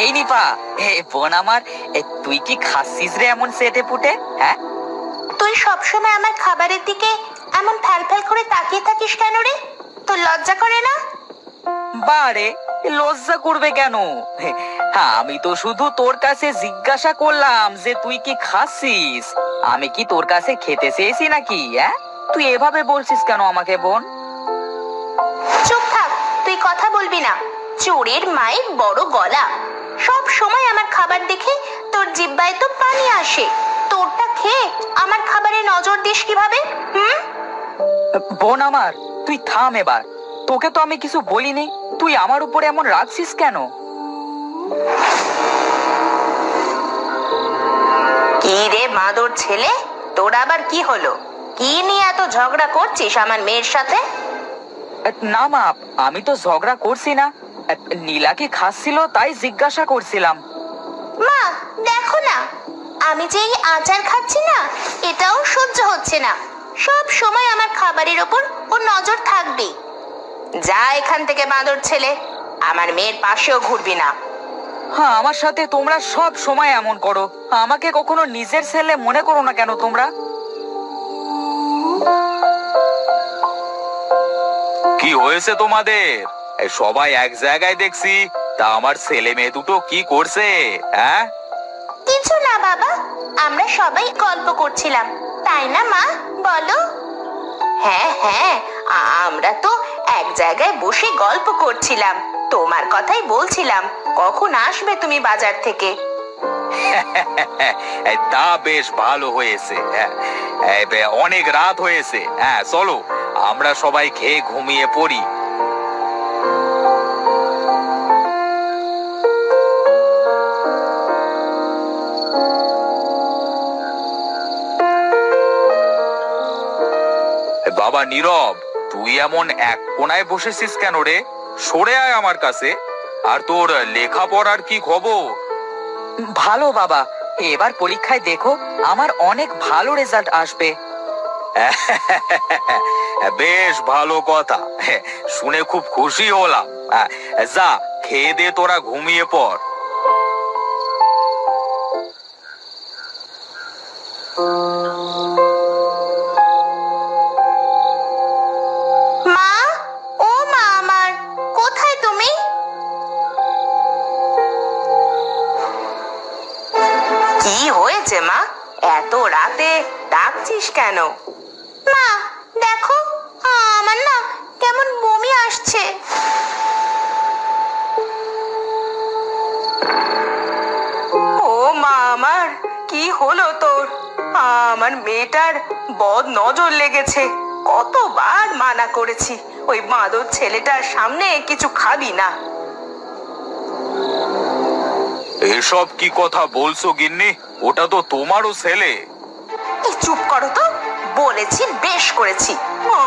এই নিপা, বোন আমার, তুই কি খাচ্ছিস রে এমন সেটে পুটে? হ্যাঁ, তুই সবসময় আমার খাবারের দিকে এমন ফ্যাল ফ্যাল করে তাকিয়ে থাকিস কেন রে? তোর লজ্জা করে না? বারে, লজ্জা করবে কেন? আমি তো শুধু তোর কাছে জিজ্ঞাসা করলাম যে তুই কি খাচ্ছিস। আমি কি তোর কাছে খেতে চেয়েছি নাকি? হ্যাঁ, তুই এভাবে বলছিস কেন আমাকে বোন? চুপ থাক, তুই কথা বলবি না। চোরের মায়ের বড় গলা। সব সময় আমার খাবার দেখে তোর জিহ্বায় তো পানি আসে। তোরটা খেয়ে আমার খাবারে নজর দিস কিভাবে? বোন আমার, তুই থাম এবার। তোকে তো আমি কিছু বলিনি, তুই আমার উপরে এমন রাখছিস কেন? কি রে মাদর ছেলে, তোর আবার কি হলো? কি নিয়ে এত ঝগড়া করছিস আমার মেয়ের সাথে? না মা, আমি তো ঝগড়া করছি না। নীলা কি খাচ্ছিল তাই জিজ্ঞাসা করছিলাম। মা দেখো না, আমি যে এই আচার খাচ্ছি না, এটাও সহ্য হচ্ছে না। সব সময় আমার খাবারের ওপর ওর নজর থাকবে। যা এখান থেকে বাঁদর ছেলে, আমার মেয়ের পাশেও ঘুরবি না। হ্যাঁ, আমার সাথে তোমরা সব সময় এমন করো। আমাকে কখনো নিজের ছেলে মনে করো না কেন তোমরা? কি হয়েছে তোমাদের? সবাই এক জায়গায় দেখছি, তা আমার ছেলে মেয়ে দুটো কি করছে? হ্যাঁ, কিছু না বাবা, আমরা সবাই গল্প করছিলাম, তাই না মা? বলো। হ্যাঁ হ্যাঁ, আমরা তো এক জায়গায় বসে গল্প করছিলাম, তোমার কথাই বলছিলাম। কখন আসবে তুমি বাজার থেকে? তা বেশ ভালো হয়েছে। অনেক রাত হয়েছে। হ্যাঁ, চলো আমরা সবাই খেয়ে ঘুমিয়ে পড়ি। বাবা নীরব, তুই এমন এক কোনায় বসেছিস কেন রে? সরে আয় আমার কাছে। আর তোর লেখাপড়ার কি খবর? ভালো বাবা, এবার পরীক্ষায় দেখো আমার অনেক ভালো রেজাল্ট আসবে। বেশ ভালো কথা, শুনে খুব খুশি হলাম। যা, খেয়ে দে, তোরা ঘুমিয়ে পড়। মা, ও মা আমার, কোথায় তুমি? কি হয়েছে মা, এত রাতে ডাকছিস কেন? মা দেখো, আমার না কেমন বমি আসছে। ও মা আমার, কি হলো তোর? আমার মেয়েটার বদ নজর লেগেছে। কতবার মানা করেছি ওই বাঁদর ছেলেটার সামনে কিছু খাবি না। এসব কি কথা বলছো গিন্নি? ওটা তো তোমারও ছেলে। এই চুপ করো তো, বলেছি বেশ করেছি।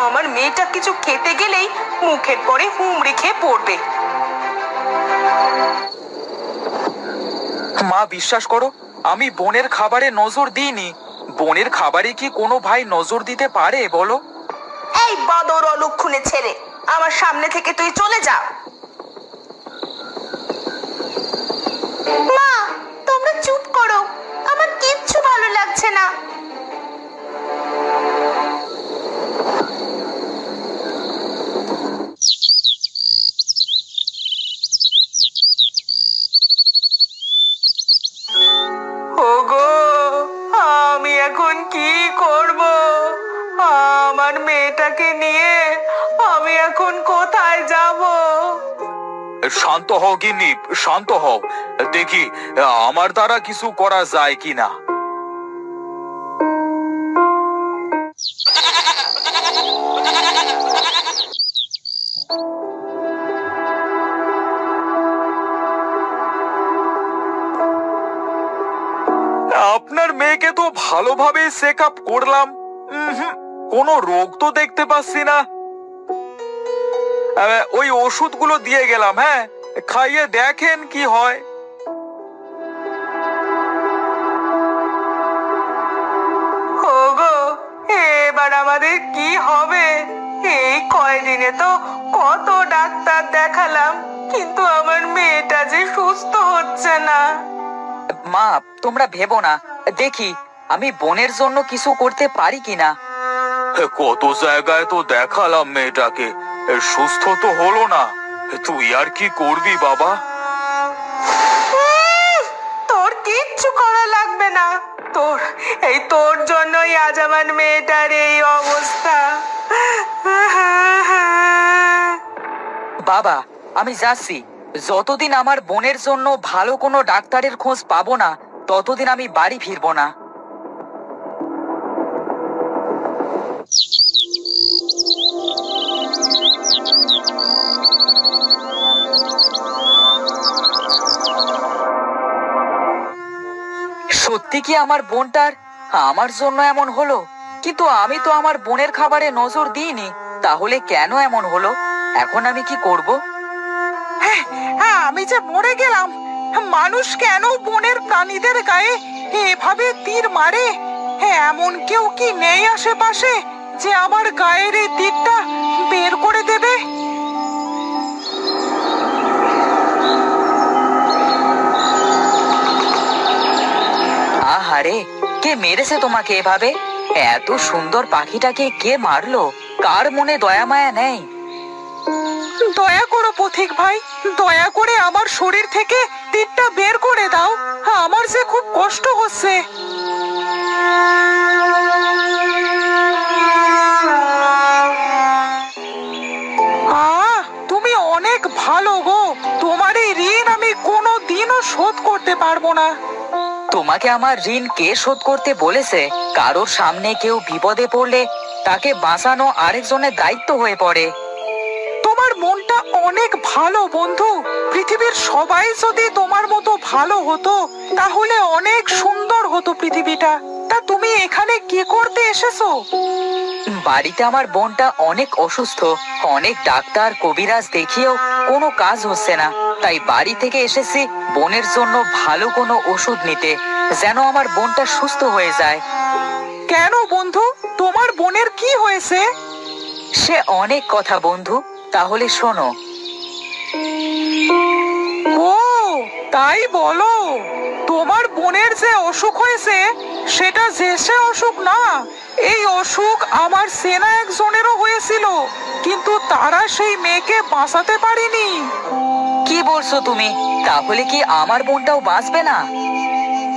আমার মেয়েটা কিছু খেতে গেলেই মুখের পরে হুমড়ি খেয়ে পড়বে। মা বিশ্বাস করো, আমি বোনের খাবারে নজর দিইনি। বোনের খাবারে কি কোনো ভাই নজর দিতে পারে বলো? এই বাঁদর অলক্ষণে ছেলে, আমার সামনে থেকে তুই চলে যা। মা তোমরা চুপ করো, আমার কিচ্ছু ভালো লাগছে না। ওগো, আমি এখন কি করব? আমার মেয়েটাকে নিয়ে আমি এখন কোথায় যাব? শান্ত হও গিন্নি, শান্ত হও। দেখি আমার দ্বারা কিছু করা যায় কিনা। আপনার মেয়েকে তো ভালোভাবে চেক আপ করলাম, কোনো রোগ তো দেখতে পাচ্ছি না। ওই ওষুধগুলো দিয়ে গেলাম, হ্যাঁ, খাইয়ে দেখেন কি হয়। ওগো, এবার আমাদের কি হবে? এই কয়দিনে তো কত ডাক্তার দেখালাম, কিন্তু আমার মেয়েটা যে সুস্থ হচ্ছে মা, তোমরা ভেবো না, দেখি আমি বোনের জন্য কিছু করতে পারি কিনা। কত জায়গায় তো দেখালাম মেয়েটাকে, সুস্থ তো হলো না। তুই আর কি করবি বাবা? তোর কিচ্ছু করা লাগবে না। তোর জন্যই আজ আমার মেয়েটার এই অবস্থা। বাবা, আমি যাচ্ছি। যতদিন আমার বোনের জন্য ভালো কোনো ডাক্তারের খোঁজ পাবো না, ততদিন আমি বাড়ি ফিরবো না। সত্যি কি আমার বোনটার আমার জন্য এমন হলো? কিন্তু আমি তো আমার বোনের খাবারে নজর দিইনি, তাহলে কেন এমন হলো? এখন আমি কি করব? আমি যে মরে গেলাম। মানুষ কেন বনের প্রাণীদের গায়ে এভাবে তীর মারে? এমন কেউ কি নেই আশেপাশে যে আমার গায়ের এই তীরটা বের করে দেবে? আহারে, কে মেরেছে তোমাকে এভাবে? এত সুন্দর পাখিটাকে কে মারলো? কার মনে দয়া মায়া নেই? দয়া করো পথিক ভাই, দয়া করে আমার শরীর থেকে তীরটা বের করে দাও। আমার যে খুব কষ্ট হচ্ছে। তুমি অনেক ভালো গো। তোমার এই ঋণ আমি কোনো দিনও শোধ করতে পারবো না। তোমাকে আমার ঋণ কে শোধ করতে বলেছে? কারোর সামনে কেউ বিপদে পড়লে তাকে বাঁচানো আরেকজনের দায়িত্ব হয়ে পড়ে। তোমার মনটা অনেক ভালো বন্ধু। পৃথিবীর সবাই যদি তোমার মতো ভালো হতো তাহলে অনেক সুন্দর হতো পৃথিবীটা। তা তুমি এখানে কি করতে এসেছো? বাড়িতে আমার বোনটা অনেক অসুস্থ, অনেক ডাক্তার কবিরাজ দেখিয়েও কোনো কাজ হচ্ছে না। তাই বাড়ি থেকে এসেছি বোনের জন্য ভালো কোনো ওষুধ নিতে, যেন আমার বোনটা সুস্থ হয়ে যায়। কেন বন্ধু, তোমার বোনের কি হয়েছে? সে অনেক কথা বন্ধু, তাহলে শোনো। ও তাই বলো। তোমার বোনের যে অসুখ হয়েছে সেটা যে সে অসুখ না। এই অসুখ আমার সেনা একজনেরও হয়েছিল, কিন্তু তারা সেই মেয়েকে বাঁচাতে পারেনি। কি বলছো তুমি? তাহলে কি আমার বোনটাও বাঁচবে না?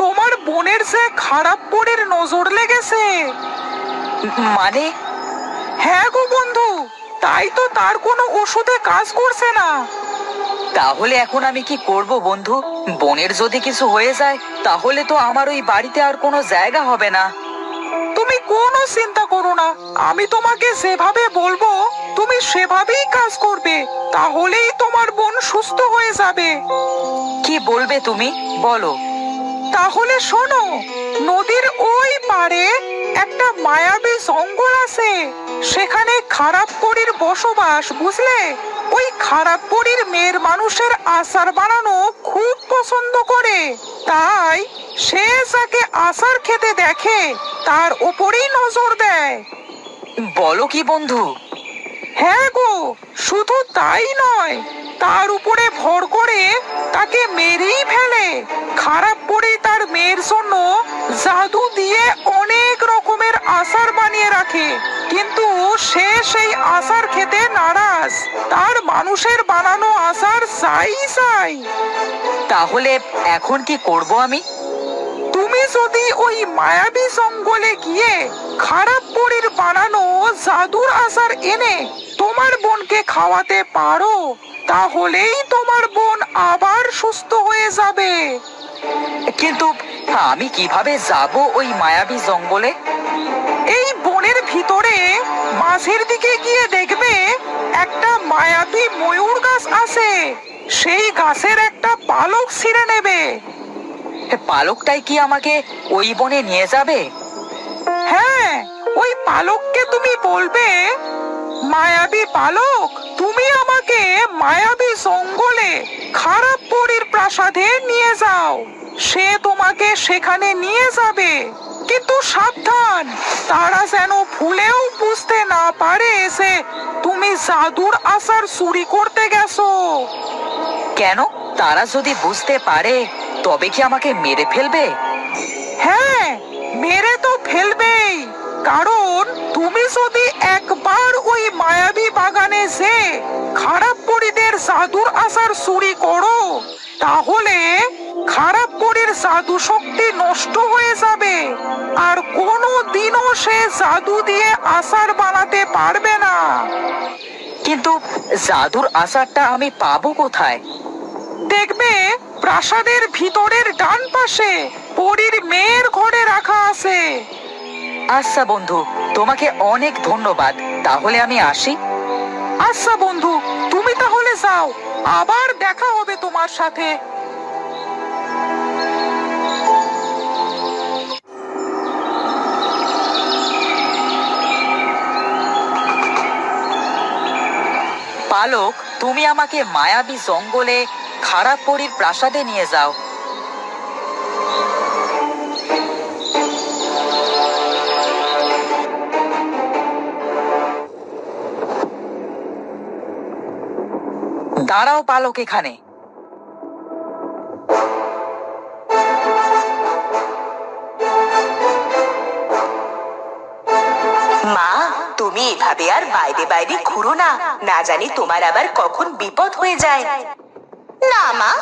তোমার বোনের যে খারাপ পরের নজর লেগেছে। মানে? হ্যাঁ গো বন্ধু, তাই তো তার কোনো ওষুধে কাজ করছে না। তাহলে এখন আমি কি করব বন্ধু? বোনের যদি কিছু হয়ে যায় তাহলে তো আমার ওই বাড়িতে আর কোনো জায়গা হবে না। তুমি কোনো চিন্তা করো না, আমি তোমাকে যেভাবে বলবো তুমি সেভাবেই কাজ করবে, তাহলেই তোমার বোন সুস্থ হয়ে যাবে। কি বলবে তুমি, বলো। তাহলে শোনো, নদীর ওই পারে একটা মায়াবী জঙ্গল আছে। সেখানে খারাপ পরীর বসবাস, বুঝলে? ওই খারাপ পরীর মেয়ের মানুষের আচার বানানো খুব পছন্দ করে। তাই সে যাকে আচার খেতে দেখে তার উপরেই নজর দেয়। বলো কি বন্ধু? হ্যাঁ গো, শুধু তাই নয়, তার উপরে ভর করে তাকে মেরেই ফেলে। খারাপ পরে তার মেয়ের জন্য জাদু দিয়ে অনেক রকমের আচার বানিয়ে রাখে, কিন্তু সে সেই আচার খেতে নারাজ। তার মানুষের বানানো আচার চাই চাই। তাহলে এখন কি করব আমি? তুমি যদি ওই মায়াবী জঙ্গলে গিয়ে খারাপ পরীর বানানো জাদুর আচার এনে তোমার বোনকে খাওয়াতে পারো, তাহলেই তোমার বোন আবার সুস্থ হয়ে যাবে। কিন্তু আমি কিভাবে যাব ওই মায়াবী জঙ্গলে? এই বনের ভিতরে মাঝের দিকে গিয়ে দেখবে একটা মায়াবী ময়ূর গাছ আছে। সেই গাছের একটা পালক ছিঁড়ে নেবে। পালকটাই কি আমাকে ওই বনে নিয়ে যাবে? হ্যাঁ, ওই পালককে তুমি বলবে, মায়াবী পালক, তুমি আমাকে মায়াবী জঙ্গলে খারাপ পরীর প্রাসাদে নিয়ে যাও। সে তোমাকে সেখানে নিয়ে যাবে, কিন্তু সাবধান, তারা যেন ভুলেও বুঝতে না পারে যে তুমি জাদুর আচার চুরি করতে গেছো। কেন? তারা যদি বুঝতে পারে তবে কি আমাকে মেরে ফেলবে? হ্যাঁ, মেরে তো ফেলবেই। কারণ তুমি যদি একবার ওই মায়াবী বাগানে যে খারাপ পরীদের জাদুর আসার চুরি করো, তাহলে খারাপ পরীর জাদু শক্তি নষ্ট হয়ে যাবে, আর কোনো দিনও সে জাদু দিয়ে আচার বানাতে পারবে না। কিন্তু জাদুর আচারটা আমি পাবো কোথায়? দেখবে প্রাসাদের ভিতরের ডান পাশে পরীর মেয়ের ঘরে রাখা আছে। আচ্ছা বন্ধু, তোমাকে অনেক ধন্যবাদ। তাহলে আমি আসি। আচ্ছা বন্ধু, তুমি তাহলে যাও, আবার দেখা হবে তোমার সাথে। পালক, তুমি আমাকে মায়াবী জঙ্গলে খারাপ পরীর প্রাসাদে নিয়ে যাও। দাঁড়াও পালক এখানে। মা, তুমি এভাবে আর বাইরে বাইরে ঘুরো না, না জানি তোমার আবার কখন বিপদ হয়ে যায়। না মা,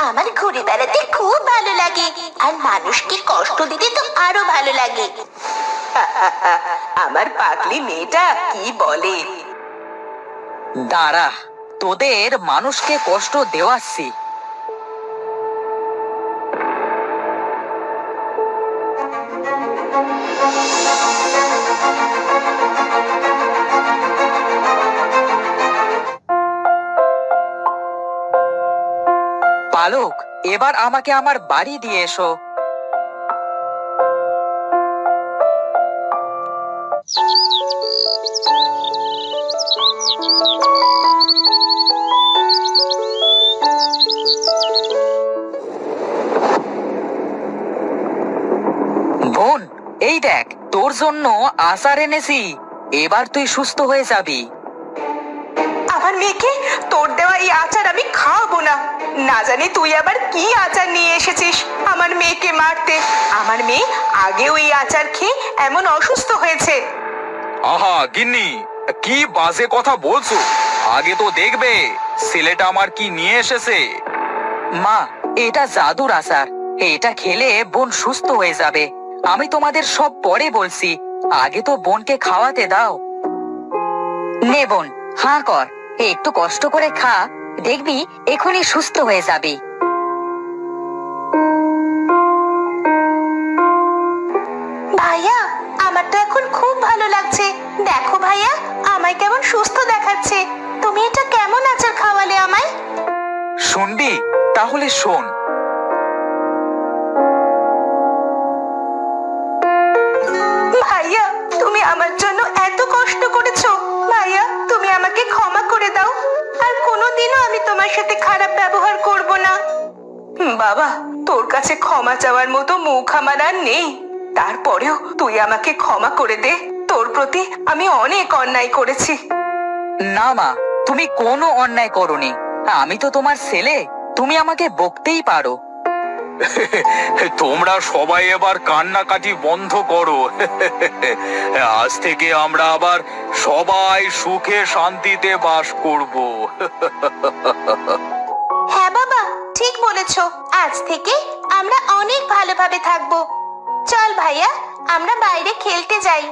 আমার ঘুরে বেড়াতে খুব ভালো লাগে, আর মানুষকে কষ্ট দিতে তো আরো ভালো লাগে। আমার পাগলি মেয়েটা কি বলে। দাঁড়া, তোদের মানুষকে কষ্ট দেওয়াচ্ছি। পালক, এবার আমাকে আমার বাড়ি দিয়ে এসো। বোন, এই দেখ, তোর জন্য আচার এনেছি। এবার তুই সুস্থ হয়ে যাবি। আমার মেয়েকে তোর দেওয়া এই আচার আমি খাওয়াবো না। না জানি তুই আবার কি আচার নিয়ে এসেছিস আমার মেয়েকে মারতে। আমার মেয়ে আগেও এই আচার খেয়ে এমন অসুস্থ হয়েছে। আহা গিন্নি, কি বাজে কথা বলছো? আগে তো দেখবে ছেলেটা আমার কি নিয়ে এসেছে। মা, এটা জাদুর আচার। এটা খেলে বোন সুস্থ হয়ে যাবে। আমি তোমাদের সব পরে বলছি, আগে তো বোনকে খাওয়াতে দাও। নে বোন, হাঁ কর, একটু কষ্ট করে খা, দেখবি এখনই সুস্থ হয়ে যাবি। ভাইয়া, আমার তো এখন খুব ভালো লাগছে। দেখো ভাইয়া, আমায় কেমন সুস্থ দেখাচ্ছে। তুমি এটা কেমন আচার খাওয়ালে আমায়? শুনবি? তাহলে শোন। ভাইয়া, তুমি আমার জন্য এত কষ্ট করেছো। ভাইয়া, তুমি আমাকে ক্ষমা করে দাও, আর কোনোদিনও আমি তোমার সাথে খারাপ ব্যবহার করব না। বাবা, তোর কাছে ক্ষমা চাওয়ার মতো মুখ আমার আর নেই। তারপরেও তুই আমাকে ক্ষমা করে দে। তোর প্রতি আমি অনেক অন্যায় করেছি। না মা, তুমি কোনো অন্যায় করোনি। আমি তো তোমার ছেলে, তুমি আমাকে বকতেই পারো। তোমরা সবাই এবার কান্নাকাটি বন্ধ করো। আজ থেকে আমরা আবার সবাই সুখে শান্তিতে বাস করব। হ্যাঁ বাবা, ঠিক বলেছো। আজ থেকে আমরা অনেক ভালোভাবে থাকবো। চল ভাইয়া, আমরা বাইরে খেলতে যাই।